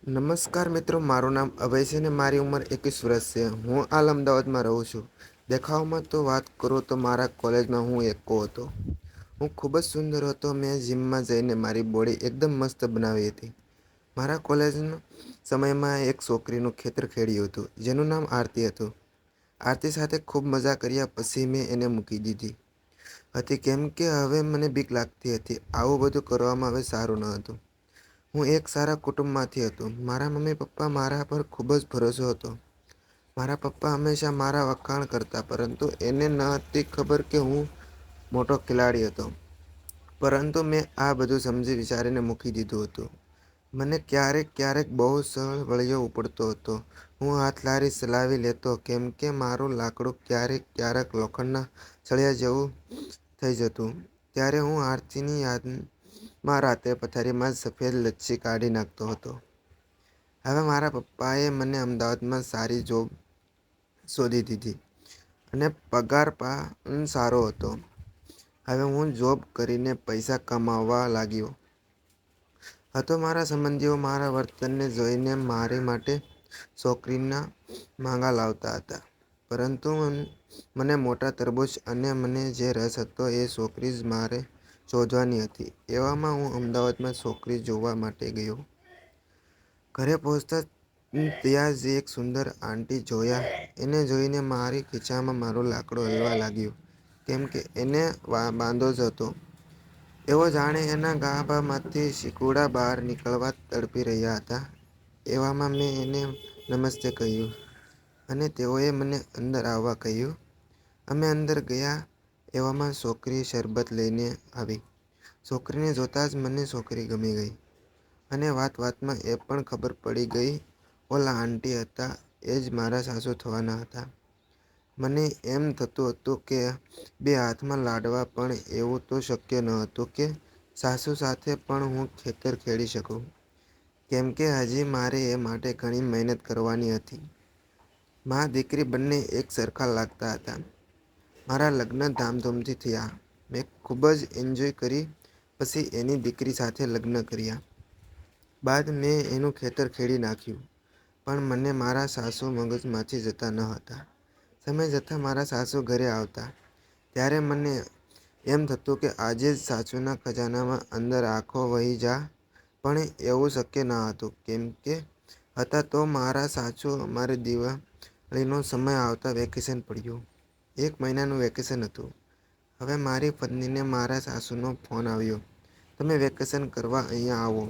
નમસ્કાર મિત્રો, મારું નામ અભય છે અને મારી ઉંમર 21 વર્ષ છે. હું હાલ અમદાવાદમાં રહું છું. દેખાવમાં તો વાત કરું તો મારા કોલેજમાં હું એકકો હતો. હું ખૂબ જ સુંદર હતો. મેં જીમમાં જઈને મારી બોડી એકદમ મસ્ત બનાવી હતી. મારા કોલેજના સમયમાં એક છોકરીનું ખેતર ખેડ્યું હતું, જેનું નામ આરતી હતું. આરતી સાથે ખૂબ મજા કર્યા પછી મેં એને મૂકી દીધી હતી, કેમ કે હવે મને બીક લાગતી હતી. આવું બધું કરવામાં હવે સારું ન હતું. હું એક સારા કુટુંબમાંથી હતો. મારા મમ્મી પપ્પા મારા પર ખૂબ જ ભરોસો હતો. મારા પપ્પા હંમેશા મારા વખાણ કરતા, પરંતુ એને ન હતી ખબર કે હું મોટો ખેલાડી હતો. પરંતુ મેં આ બધું સમજી વિચારીને મૂકી દીધું હતું. મને ક્યારેક ક્યારેક બહુ વળિયો ઉપડતો હતો. હું હાથલારી ચલાવી લેતો, કેમ કે મારું લાકડું ક્યારેક લોખંડના સળિયા જેવું થઈ જતું. ત્યારે હું આરતીની યાદમાં રાત્રે પથારીમાં સફેદ લચ્છી કાઢી નાખતો હતો. હવે મારા પપ્પાએ મને અમદાવાદમાં સારી જોબ શોધી દીધી અને પગાર પણ સારો હતો. હવે હું જોબ કરીને પૈસા કમાવા લાગ્યો હતો. મારા સંબંધીઓ મારા વર્તનને જોઈને મારી માટે છોકરીના માંગા લાવતા હતા. પરંતુ મને મોટા તરબૂચ અને મને જે રસ હતો એ છોકરી જ મારે શોધવાની હતી. એવામાં હું અમદાવાદમાં છોકરી જોવા માટે ગયો. ઘરે પહોંચતા ત્યાં જ એક સુંદર આંટી જોયા. એને જોઈને મારી ખીચામાં મારું લાકડું હલવા લાગ્યું, કેમ કે એને બાંધો જ હતો. એવો જાણે એના ગાભામાંથી શીકુડા બહાર નીકળવા તડપી રહ્યા હતા. એવામાં મેં એને નમસ્તે કહ્યું અને તેઓએ મને અંદર આવવા કહ્યું. અમે અંદર ગયા. એવામાં છોકરી શરબત લઈને આવી. છોકરીને જોતાં જ મને છોકરી ગમી ગઈ અને વાતમાં એ પણ ખબર પડી ગઈ ઓલા આંટી હતા એ જ મારા સાસુ થવાના હતા. મને એમ થતું હતું કે બે હાથમાં લાડવા, પણ એવું તો શક્ય ન હતું કે સાસુ સાથે પણ હું ખેતર ખેડી શકું, કેમ કે હજી મારે એ માટે ઘણી મહેનત કરવાની હતી. માં દીકરી બંને એક સરખા લાગતા હતા. મારા લગ્ન ધામધૂમથી થયા. મેં ખૂબ જ એન્જોય કરી. પછી એની દીકરી સાથે લગ્ન કર્યા બાદ મેં એનું ખેતર ખેડી નાખ્યું. પણ મને મારા સાસુ મગજમાંથી જતા ન હતા. સમય જતાં મારા સાસુ ઘરે આવતા ત્યારે મને એમ થતું કે આજે જ સાસુના ખજાનામાં અંદર આંખો વહી જા, પણ એવું શક્ય ન હતું, કેમ કે હતા તો મારા સાસુ. અમારે દિવાળીનો સમય આવતા વેકેશન પડ્યું. 1 મહિનાનું વેકેશન હતું. હવે મારી પત્નીને મારા સાસુનો ફોન આવ્યો, તમે વેકેશન કરવા અહીંયા આવો.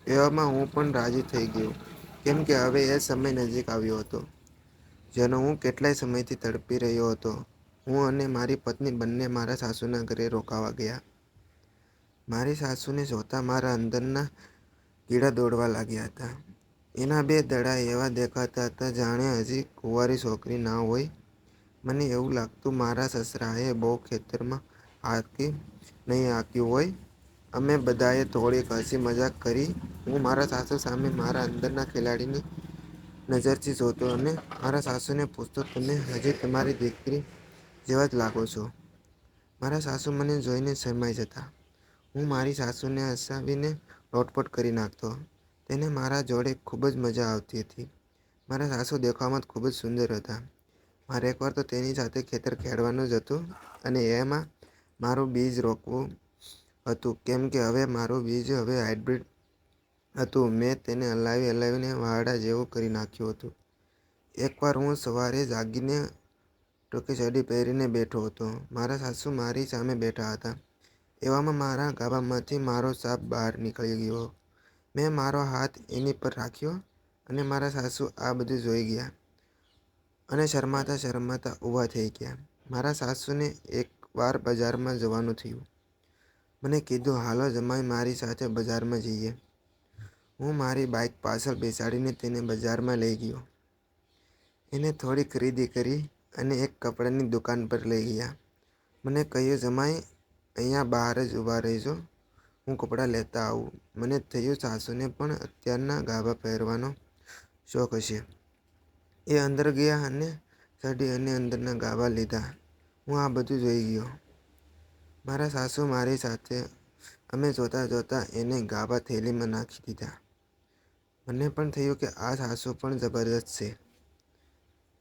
એવામાં હું પણ રાજી થઈ ગયો, કેમ કે હવે એ સમય નજીક આવ્યો હતો, જેનો હું કેટલાય સમયથી તડપી રહ્યો હતો. હું અને મારી પત્ની બંને મારા સાસુના ઘરે રોકાવા ગયા. મારી સાસુને જોતાં મારા અંદરના કીડા દોડવા લાગ્યા હતા. એના 2 દડા એવા દેખાતા હતા જાણે હજી કુંવારી છોકરી ના હોય. મને એવું લાગતું મારા સસરાએ બહુ ખેતરમાં હાથી નહીં હાંક્યું હોય. અમે બધાએ થોડીક હસી મજાક કરી. હું મારા સાસુ સામે મારા અંદરના ખેલાડીની નજરથી જોતો અને મારા સાસુને પૂછતો, તમે હજી તમારી દીકરી જેવા જ લાગો છો. મારા સાસુ મને જોઈને શરમાઈ જતા. હું મારી સાસુને હસાવીને લોટપોટ કરી નાખતો. તેને મારા જોડે ખૂબ જ મજા આવતી હતી. મારા સાસુ દેખાવમાં ખૂબ જ સુંદર હતા. મારે એકવાર તો તેની સાથે ખેતર ખેડવાનું જ હતું અને એમાં મારું બીજ રોપવું હતું, કેમ કે હવે મારું બીજ હવે હાઇબ્રિડ હતું. મેં તેને હલાવીને વાડા જેવું કરી નાખ્યું હતું. એકવાર હું સવારે જાગીને ટૂંકી ચડ્ડી પહેરીને બેઠો હતો. મારા સાસુ મારી સામે બેઠા હતા. એવામાં મારા ગાભામાંથી મારો સાપ બહાર નીકળી ગયો. મેં મારો હાથ એની પર રાખ્યો અને મારા સાસુ આ બધું જોઈ ગયા અને શરમાતા ઊભા થઈ ગયા. મારા સાસુને એકવાર બજારમાં જવાનું થયું. મને કીધું, હાલો જમાઈ, મારી સાથે બજારમાં જઈએ. હું મારી બાઇક પાછળ બેસાડીને તેને બજારમાં લઈ ગયો. એને થોડી ખરીદી કરી અને એક કપડાની દુકાન પર લઈ ગયા. મને કહ્યું, જમાઈ, અહીંયા બહાર જ ઊભા રહેજો, હું કપડાં લેતા આવું. મને થયું સાસુને પણ અત્યારના ગાભા પહેરવાનો શોખ હશે. એ અંદર ગયા અને ચડ્ડી અને અંદરના ગાભા લીધા. હું આ બધું જોઈ ગયો. મારા સાસુ મારી સાથે. અમે જોતાં એને ગાભા થેલીમાં નાખી દીધા. મને પણ થયું કે આ સાસુ પણ જબરદસ્ત છે.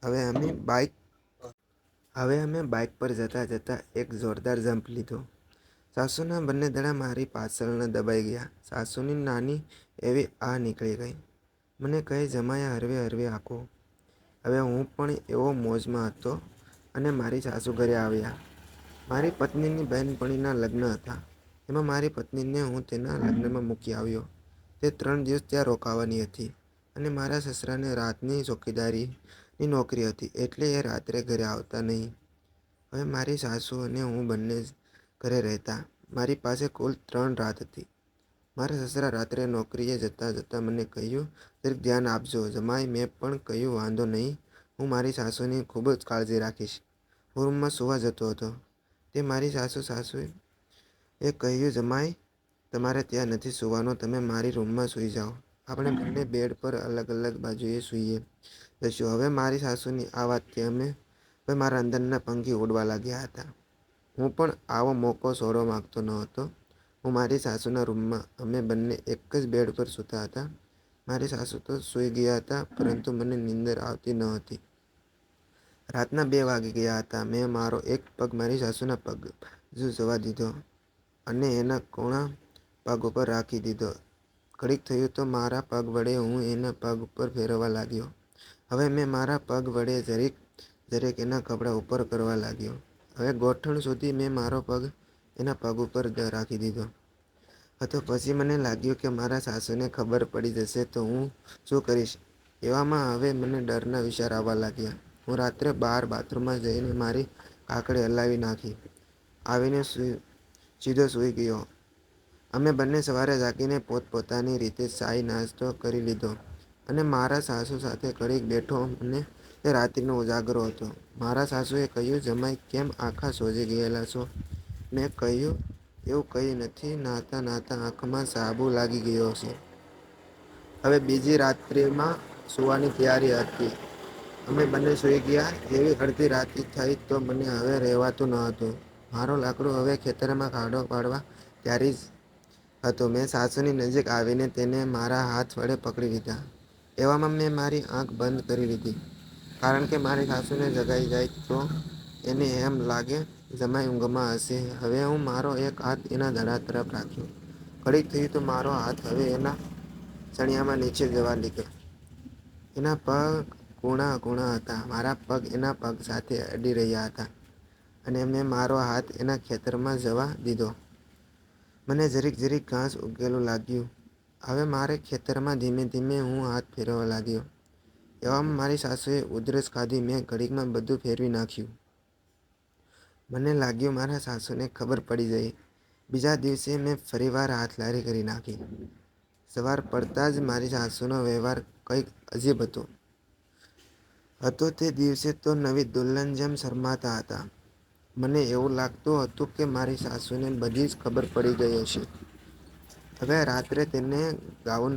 હવે અમે બાઇક હવે અમે બાઇક પર જતા જતા એક જોરદાર જમ્પ લીધો. સાસુના બંને દડા મારી પાછળ દબાઈ ગયા. સાસુની નાની એવી આ નીકળી ગઈ. મને કહે, જમાયા હરવે હરવે આંકો. હવે હું પણ એવો મોજમાં હતો અને મારી સાસુ ઘરે આવ્યા. મારી પત્નીની બહેનપણીના લગ્ન હતા. એમાં મારી પત્નીને હું તેના લગ્નમાં મૂકી આવ્યો. તે 3 દિવસ ત્યાં રોકાવાની હતી અને મારા સસરાને રાતની ચોકીદારીની નોકરી હતી એટલે એ રાત્રે ઘરે આવતા નહીં. હવે મારી સાસુ અને હું બંને જ ઘરે રહેતા. મારી પાસે કુલ 3 રાત હતી. મારા સસરા રાત્રે નોકરીએ જતાં જતાં મને કહ્યું, જરીક ધ્યાન આપજો જમાઈ. મેં પણ કહ્યું, વાંધો નહીં, હું મારી સાસુની ખૂબ જ કાળજી રાખીશ. હું રૂમમાં સૂવા જતો હતો તે મારી સાસુએ કહ્યું, જમાઈ, તમારે ત્યાં નથી સૂવાનું, તમે મારી રૂમમાં સૂઈ જાઓ. આપણે બંને બેડ પર અલગ અલગ બાજુએ સૂઈ જઈશું. હવે મારી સાસુની આ વાતથી અમે પણ મારા અંદરના પંખી ઉડવા લાગ્યા હતા. હું પણ આવો મોકો છોડવા માંગતો ન હતો. હું મારી સાસુના રૂમમાં અમે બંને એક જ બેડ પર સૂતા હતા. મારી સાસુ તો સૂઈ ગયા હતા પરંતુ મને નીંદર આવતી ન હતી. રાતના 2 વાગી ગયા હતા. મેં મારો એક પગ મારી સાસુના પગ બાજુ જવા દીધો અને એના કૂણા પગ ઉપર રાખી દીધો. ઘડીક થયું તો મારા પગ વડે હું એના પગ ઉપર ફેરવવા લાગ્યો. હવે મેં મારા પગ વડે જરીક જરીક એના કપડા ઉપર કરવા લાગ્યો. હવે ગોઠણ સુધી મેં મારો પગ એના પગ ઉપર રાખી દીધો હતો. પછી મને લાગ્યું કે મારા સાસુને ખબર પડી જશે તો હું શું કરીશ. એવામાં હવે મને ડરના વિચાર આવવા લાગ્યા. હું રાત્રે બહાર બાથરૂમમાં જઈને મારી કાકડી હલાવી નાખી આવીને સીધો સૂઈ ગયો. અમે બંને સવારે જાગીને પોતપોતાની રીતે ચાય નાસ્તો કરી લીધો અને મારા સાસુ સાથે ઘડીક બેઠો અને તે રાત્રિનો ઉજાગરો હતો. મારા સાસુએ કહ્યું, જમાઈ, કેમ આખા સોજી ગયેલા છો? મેં કહ્યું, એવું કંઈ નથી, નાહતા નાહતા આંખમાં સાબુ લાગી ગયો છે. હવે બીજી રાત્રિમાં સૂવાની તૈયારી હતી. અમે બંને સૂઈ ગયા. જેવી અડધી રાત થઈ તો મને હવે રહેવાતું ન હતું. મારો લાકડો હવે ખેતરમાં ખાડો પાડવા તૈયાર જ હતો. મેં સાસુની નજીક આવીને તેને મારા હાથ વડે પકડી લીધા. એવામાં મેં મારી આંખ બંધ કરી લીધી કારણ કે મારી સાસુને જગાઈ જાય તો એને એમ લાગે જમાઈ ઊંઘમાં હશે. હવે હું મારો એક હાથ એના દડા તરફ રાખ્યો. ઘડીક થયું તો મારો હાથ હવે એના સળિયામાં નીચે જવા લાગ્યો. એના પગ કૂણા કૂણા હતા. મારા પગ એના પગ સાથે અડી રહ્યા હતા અને મેં મારો હાથ એના ખેતરમાં જવા દીધો. મને જરીક જરીક ઘાસ ઉગેલું લાગ્યું. હવે મારે ખેતરમાં ધીમે ધીમે હું હાથ ફેરવવા લાગ્યો. એવામાં મારી સાસુએ ઉધરસ ખાધી. મેં ઘડીકમાં બધું ફેરવી નાખ્યું. મને લાગ્યું મારા સાસુને ખબર પડી ગઈ. બીજા દિવસે મેં ફરીવાર હાથલારી કરી નાખી. સવાર પડતાં જ મારી સાસુનો વ્યવહાર કંઈક અજીબ હતો. તે દિવસે તો નવી દુલ્હન જેમ શરમાતા હતા. મને એવું લાગતું હતું કે મારી સાસુને બધી જ ખબર પડી ગઈ હશે. હવે રાત્રે તેને ગાઉન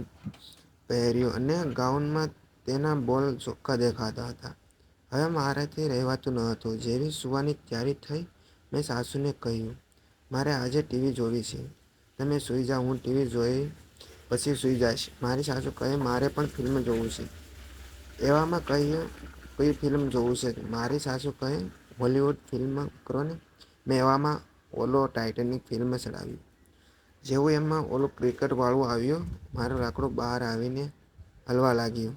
પહેર્યું અને ગાઉનમાં તેના બોલ ચોખ્ખા દેખાતા હતા. હવે મારાથી રહેવાતું ન હતું. જેવી સૂવાની તૈયારી થઈ, મેં સાસુને કહ્યું, મારે આજે ટીવી જોવી છે. તમે સૂઈ જાઓ, હું ટીવી જોઈ પછી સૂઈ જઈશ. મારી સાસુ કહે, મારે પણ ફિલ્મ જોવું છે. એવામાં કહ્યું, કઈ ફિલ્મ જોવું છે? મારી સાસુ કહે, હોલીવુડ ફિલ્મ કરો ને. મેં એવામાં ઓલો ટાઇટેનિક ફિલ્મ ચડાવી. જેવું એમાં ઓલું ક્રિકેટવાળું આવ્યું, મારું લાકડું બહાર આવીને હલવા લાગ્યું.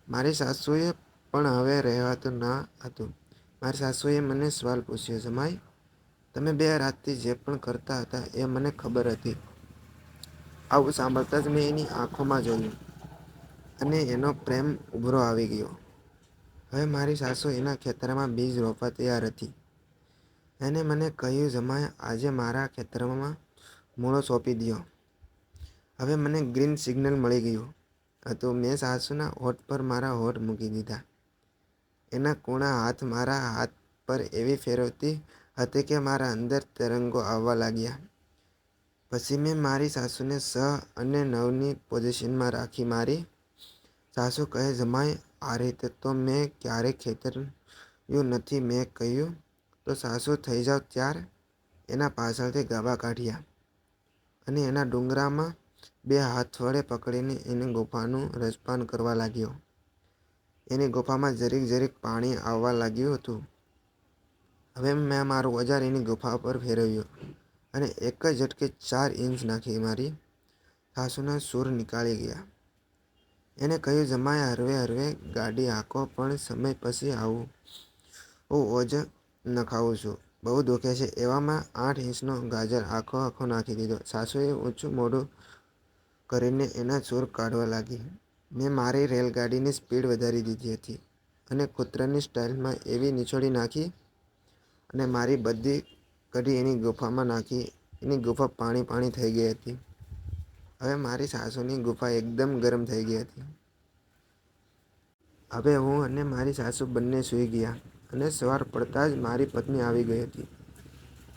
મારી સાસુએ પણ હવે રહેવાતું ન હતું. મારી સાસુએ મને સવાલ પૂછ્યો, જમાઈ, તમે 2 રાતથી જે પણ કરતા હતા એ મને ખબર હતી. આવું સાંભળતાં જ મેં એની આંખોમાં જોયું અને એનો પ્રેમ ઉભરો આવી ગયો. હવે મારી સાસુ એના ખેતરમાં બીજ રોપવા તૈયાર હતી. એણે મને કહ્યું, જમાઈ, આજે મારા ખેતરમાં મૂળો સોંપી દ્યો. હવે મને ગ્રીન સિગ્નલ મળી ગયું હતું. મેં સાસુના હોઠ પર મારા હોઠ મૂકી દીધા. એના કૂણા હાથ મારા હાથ પર એવી ફેરવતી હતી કે મારા અંદર તરંગો આવવા લાગ્યા. પછી મેં મારી સાસુને 6 અને 9ની પોઝિશનમાં રાખી. મારી સાસુ કહે, જમાઈ, આ રીતે તો મેં ક્યારેય ખેતર્યું નથી. મેં કહ્યું, તો સાસુ થઈ જાવ ત્યાર. એના પાછળથી ગાભા કાઢ્યા અને એના ડુંગરામાં બે હાથ વડે પકડીને એની ગુફાનું રસપાન કરવા લાગ્યો. એની ગુફામાં જરીક જરીક પાણી આવવા લાગ્યું હતું. હવે મેં મારું ઓજાર એની ગુફા પર ફેરવ્યું અને એક જ ઝટકે 4 ઇંચ નાખી મારી સાસુના સૂર નીકળી ગયા. એણે કહ્યું, જમાઈ હરવે હરવે ગાડી હાંકો, પણ સમય પછી આવું. હું ઓજ નખાવું છું, બહુ દુખે છે. એવામાં 8 ઇંચનો ગાજર આખો આખો નાખી દીધો. સાસુએ ઊંચું મોઢું કરીને એના સૂર કાઢવા લાગી. મેં મારી રેલગાડીની સ્પીડ વધારી દીધી હતી અને કૂતરાની સ્ટાઇલમાં એવી નીચોડી નાખી અને મારી બધી કઢી એની ગુફામાં નાખી. એની ગુફા પાણી પાણી થઈ ગઈ હતી. હવે મારી સાસુની ગુફા એકદમ ગરમ થઈ ગઈ હતી. હવે હું અને મારી સાસુ બંને સૂઈ ગયા અને સવાર પડતાં જ મારી પત્ની આવી ગઈ હતી.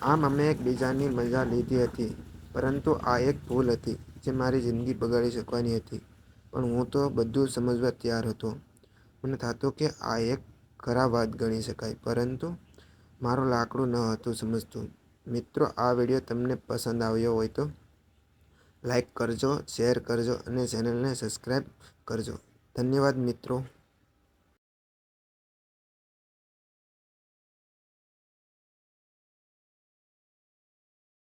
આમ અમે એકબીજાની મજા લીધી હતી, પરંતુ આ એક ભૂલ હતી જે મારી જિંદગી બગાડી શકવાની હતી. પણ હું તો બધું સમજવા તૈયાર હતો. મને થતું કે આ એક ખરાબ વાત ગણી શકાય, પરંતુ મારું લાકડું ન હતું સમજતું. મિત્રો, આ વિડીયો તમને પસંદ આવ્યો હોય તો લાઈક કરજો, શેર કરજો અને ચેનલને સબસ્ક્રાઈબ કરજો. ધન્યવાદ મિત્રો.